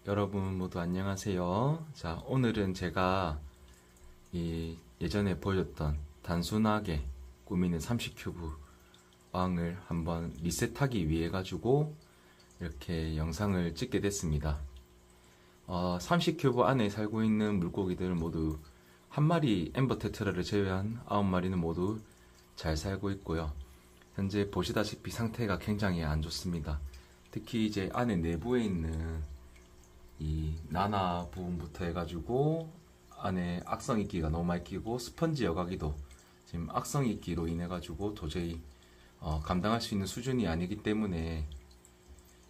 여러분 모두 안녕하세요. 자, 오늘은 제가 예전에 보여줬던 단순하게 꾸미는 30큐브 어항을 한번 리셋하기 위해 가지고 이렇게 영상을 찍게 됐습니다. 30큐브 안에 살고 있는 물고기들 모두 한 마리 엠버 테트라를 제외한 9마리는 모두 잘 살고 있고요. 현재 보시다시피 상태가 굉장히 안 좋습니다. 특히 이제 안에 내부에 있는 이 나나 부분부터 해가지고 안에 악성 이끼가 너무 많이 끼고 스펀지 여과기도 지금 악성 이끼로 인해 가지고 도저히 감당할 수 있는 수준이 아니기 때문에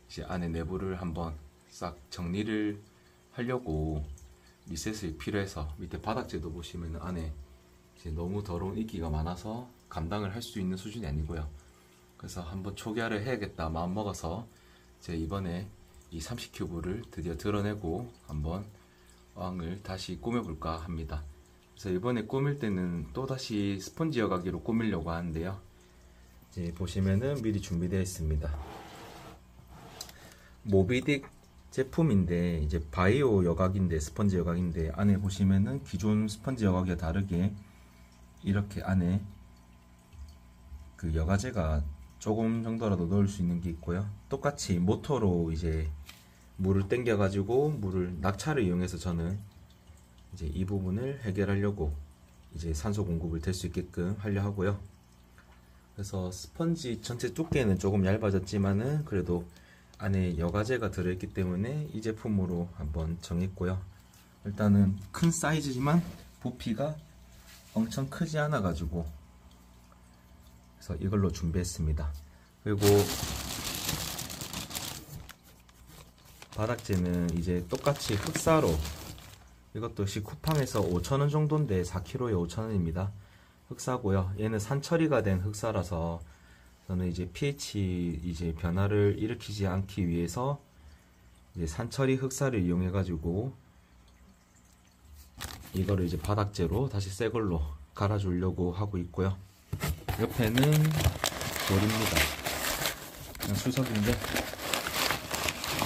이제 안에 내부를 한번 싹 정리를 하려고 리셋이 필요해서 밑에 바닥재도 보시면 안에 이제 너무 더러운 이끼가 많아서 감당을 할 수 있는 수준이 아니고요. 그래서 한번 초기화를 해야겠다 마음 먹어서 제가 이번에 이 30큐브를 드디어 드러내고 한번 어항을 다시 꾸며볼까 합니다. 그래서 이번에 꾸밀 때는 또다시 스펀지 여과기로 꾸미려고 하는데요. 이제 보시면은 미리 준비되어 있습니다. 모비딕 제품인데 이제 바이오 여과기인데 스펀지 여과기인데 안에 보시면은 기존 스펀지 여과기와 다르게 이렇게 안에 그 여과제가 조금 정도라도 넣을 수 있는 게 있고요. 똑같이 모터로 이제 물을 땡겨 가지고 낙차를 이용해서 저는 이제 이 부분을 해결하려고 이제 산소 공급을 될 수 있게끔 하려 하고요. 그래서 스펀지 전체 두께는 조금 얇아졌지만은 그래도 안에 여과제가 들어있기 때문에 이 제품으로 한번 정했고요. 일단은 큰 사이즈지만 부피가 엄청 크지 않아 가지고 그래서 이걸로 준비했습니다. 그리고 바닥재는 이제 똑같이 흑사로, 이것도 역시 쿠팡에서 5,000원 정도인데 4kg에 5,000원입니다. 흑사고요. 얘는 산처리가 된 흑사라서 저는 이제 pH 이제 변화를 일으키지 않기 위해서 이제 산처리 흑사를 이용해 가지고 이거를 이제 바닥재로 다시 새 걸로 갈아주려고 하고 있고요. 옆에는 돌입니다. 그냥 수석인데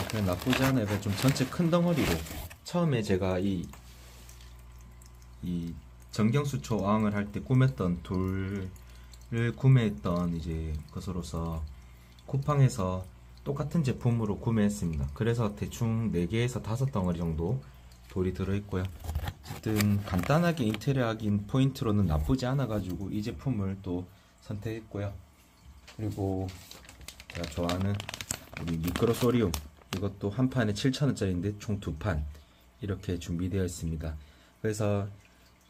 그냥 나쁘지 않아요. 좀 전체 큰 덩어리로 처음에 제가 이 정경수초 어항을 할 때 꾸몄던 돌을 구매했던 이제 것으로서 쿠팡에서 똑같은 제품으로 구매했습니다. 그래서 대충 4개에서 5덩어리 정도 돌이 들어있고요. 어쨌든 간단하게 인테리어 하긴 포인트로는 나쁘지 않아 가지고 이 제품을 또 선택했고요. 그리고 제가 좋아하는 우리 미크로소리움, 이것도 한 판에 7,000원짜리인데 총 2판 이렇게 준비되어 있습니다. 그래서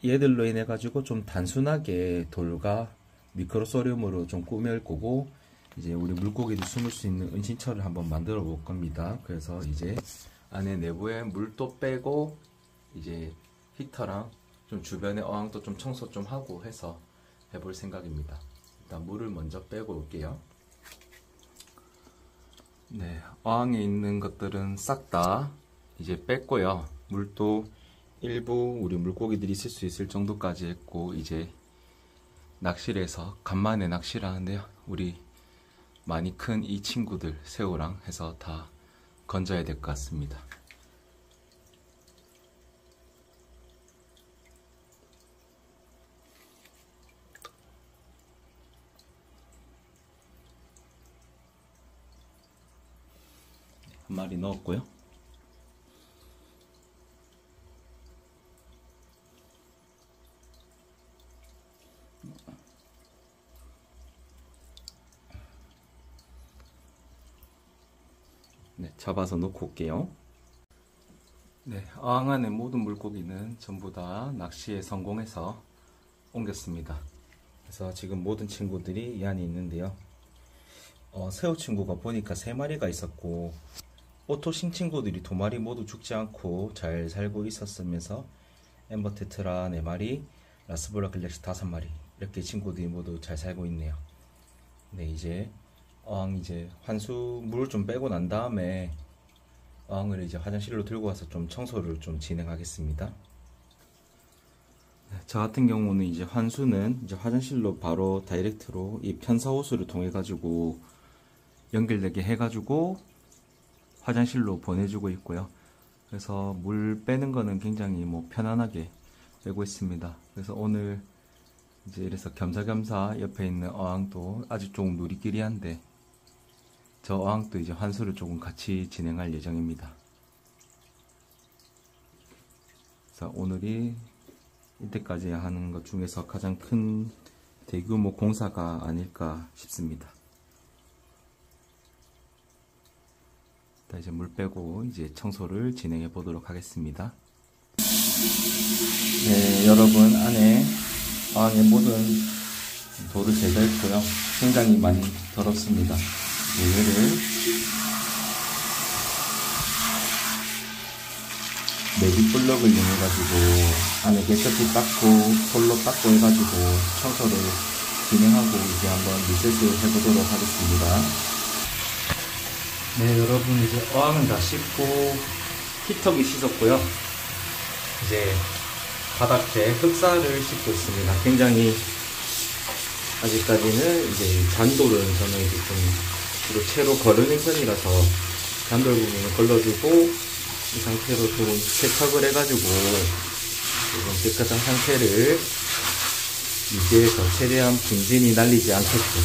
얘들로 인해 가지고 좀 단순하게 돌과 미크로소리움으로 좀 꾸밀 거고, 이제 우리 물고기도 숨을 수 있는 은신처를 한번 만들어 볼 겁니다. 그래서 이제 안에 내부에 물도 빼고 이제 히터랑 좀 주변에 어항도 좀 청소 좀 하고 해서 해볼 생각입니다. 일단 물을 먼저 빼고 올게요. 네, 어항에 있는 것들은 싹 다 이제 뺐고요. 물도 일부 우리 물고기들이 쓸 수 있을 정도까지 했고, 이제 낚시를 해서 간만에 낚시를 하는데요. 우리 많이 큰 이 친구들 새우랑 해서 다 건져야 될 것 같습니다. 한 마리 넣었고요. 네, 잡아서 놓고 올게요. 네, 어항 안에 모든 물고기는 전부 다 낚시에 성공해서 옮겼습니다. 그래서 지금 모든 친구들이 이 안에 있는데요. 새우 친구가 보니까 3마리가 있었고, 오토싱 친구들이 2마리 모두 죽지 않고 잘 살고 있었으면서 엠버 테트라 4마리, 라스보라 글렉시 5마리, 이렇게 친구들이 모두 잘 살고 있네요. 네, 이제 어항 이제 환수 물을 좀 빼고 난 다음에 어항을 이제 화장실로 들고 와서 좀 청소를 좀 진행하겠습니다. 네, 저 같은 경우는 이제 환수는 이제 화장실로 바로 다이렉트로 이 편사 호스를 통해 가지고 연결되게 해 가지고 화장실로 보내주고 있고요. 그래서 물 빼는 거는 굉장히 편안하게 빼고 있습니다. 그래서 오늘 이제 이래서 겸사겸사 옆에 있는 어항도 아직 조금 누리끼리한데 저 어항도 이제 환수를 조금 같이 진행할 예정입니다. 그래서 오늘이 이때까지 하는 것 중에서 가장 큰 대규모 공사가 아닐까 싶습니다. 이제 물 빼고 이제 청소를 진행해 보도록 하겠습니다. 네, 여러분, 안에 어항의 모든 돌을 제거했고요. 굉장히 많이 더럽습니다. 얘를 내비블럭을 이용해가지고 안에 개처피 닦고 솔로 닦고 해가지고 청소를 진행하고 이제 한번 리셋을 해보도록 하겠습니다. 네, 여러분, 이제 어항은 다 씻고 히터기 씻었고요. 이제 바닥재 흑사를 씻고 있습니다. 굉장히 아직까지는 이제 잔돌은 저는 이제 좀 주로 채로 거르는 편이라서 잔돌 부분을 걸러주고 이 상태로 조금 세척을 해가지고 조금 깨끗한 상태를 유지해서 최대한 분진이 날리지 않게끔,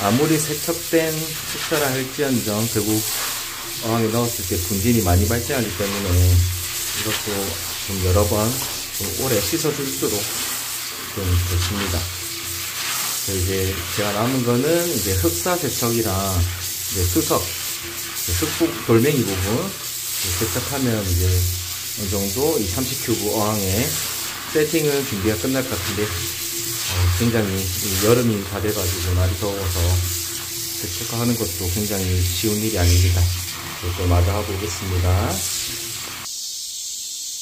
아무리 세척된 흑사라 할지언정 결국 어항에 넣었을 때 분진이 많이 발생하기 때문에 이것도 좀 여러 번 좀 오래 씻어줄수록 좀 좋습니다. 이제 제가 남은 거는 이제 흑사 세척이랑 이제 수석, 흑북 돌멩이 부분 세척하면 이제 어느 정도 이 30큐브 어항에 세팅은 준비가 끝날 것 같은데 굉장히 여름이 다 돼가지고 날이 더워서 세척하는 것도 굉장히 쉬운 일이 아닙니다. 이것도 마저 하고 오겠습니다.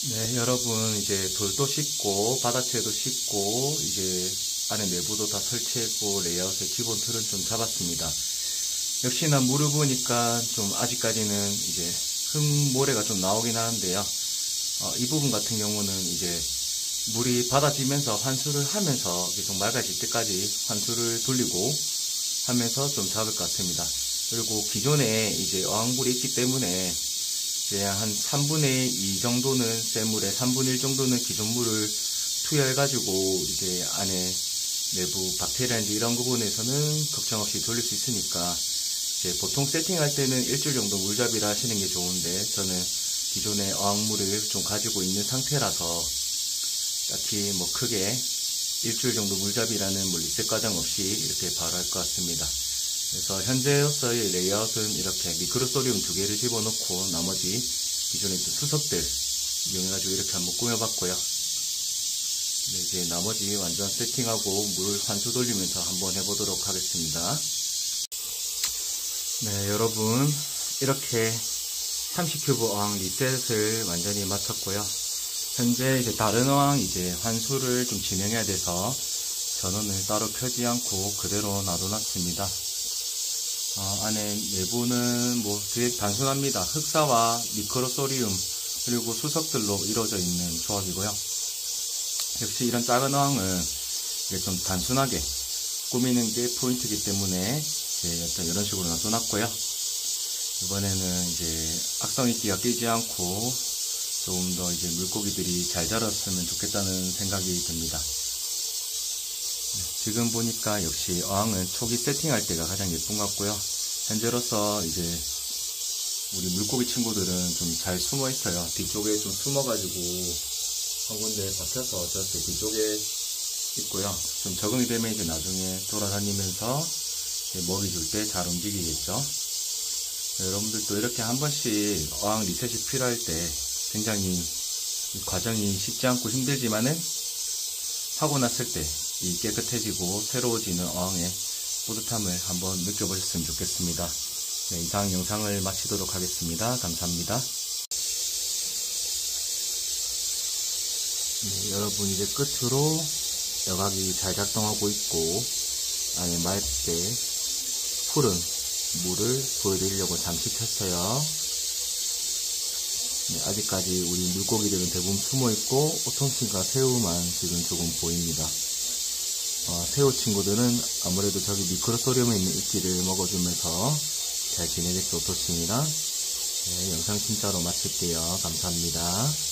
네, 여러분, 이제 돌도 씻고 바닥재도 씻고 이제 안에 내부도 다 설치했고 레이아웃의 기본 틀은 좀 잡았습니다. 역시나 물을 부으니까 좀 아직까지는 이제 흙모래가 좀 나오긴 하는데요. 이 부분 같은 경우는 이제 물이 받아지면서 환수를 하면서 계속 맑아질 때까지 환수를 돌리고 하면서 좀 잡을 것 같습니다. 그리고 기존에 이제 어항물이 있기 때문에 이제 한 3분의 2 정도는 샘물에 3분의 1 정도는 기존 물을 투여해가지고 이제 안에 내부 박테리아인지 이런 부분에서는 걱정 없이 돌릴 수 있으니까 이제 보통 세팅할 때는 일주일 정도 물잡이를 하시는 게 좋은데 저는 기존에 어항물을 좀 가지고 있는 상태라서 딱히 크게 일주일 정도 물잡이라는 리셋 과정 없이 이렇게 바로 할 것 같습니다. 그래서 현재로서의 레이아웃은 이렇게 미크로소리움 2개를 집어넣고 나머지 기존에 있던 수석들 이용해가지고 이렇게 한번 꾸며봤고요. 네, 이제 나머지 완전 세팅하고 물 환수 돌리면서 한번 해보도록 하겠습니다. 네, 여러분, 이렇게 30큐브 어항 리셋을 완전히 마쳤고요. 현재 이제 다른 어항 이제 환수를 좀 진행해야 돼서 전원을 따로 켜지 않고 그대로 놔둬놨습니다. 안에 내부는 되게 단순합니다. 흑사와 미크로소리움 그리고 수석들로 이루어져 있는 조합이고요. 역시 이런 작은 어항은 좀 단순하게 꾸미는 게 포인트이기 때문에 일단 이런 식으로 놔둬놨고요. 이번에는 이제 악성이끼가 끼지 않고 조금 더 이제 물고기들이 잘 자랐으면 좋겠다는 생각이 듭니다. 지금 보니까 역시 어항은 초기 세팅할 때가 가장 예쁜 것 같고요. 현재로서 이제 우리 물고기 친구들은 좀 잘 숨어 있어요. 뒤쪽에 좀 숨어가지고 한 군데 박혀서 저렇게 뒤쪽에 있고요. 좀 적응이 되면 이제 나중에 돌아다니면서 먹이 줄 때 잘 움직이겠죠. 여러분들도 이렇게 한 번씩 어항 리셋이 필요할 때 굉장히 이 과정이 쉽지 않고 힘들지만은 하고 났을 때 이 깨끗해지고 새로워지는 어항의 뿌듯함을 한번 느껴보셨으면 좋겠습니다. 네, 이상 영상을 마치도록 하겠습니다. 감사합니다. 네, 여러분, 이제 끝으로 여각이 잘 작동하고 있고 안에 맑게 푸른 물을 보여드리려고 잠시 켰어요. 네, 아직까지 우리 물고기들은 대부분 숨어있고 오통치가 새우만 지금 조금 보입니다. 새우 친구들은 아무래도 저기 미크로소리움에 있는 이끼를 먹어주면서 잘 지내겠죠, 오토치이랑. 네, 영상 진짜로 마칠게요. 감사합니다.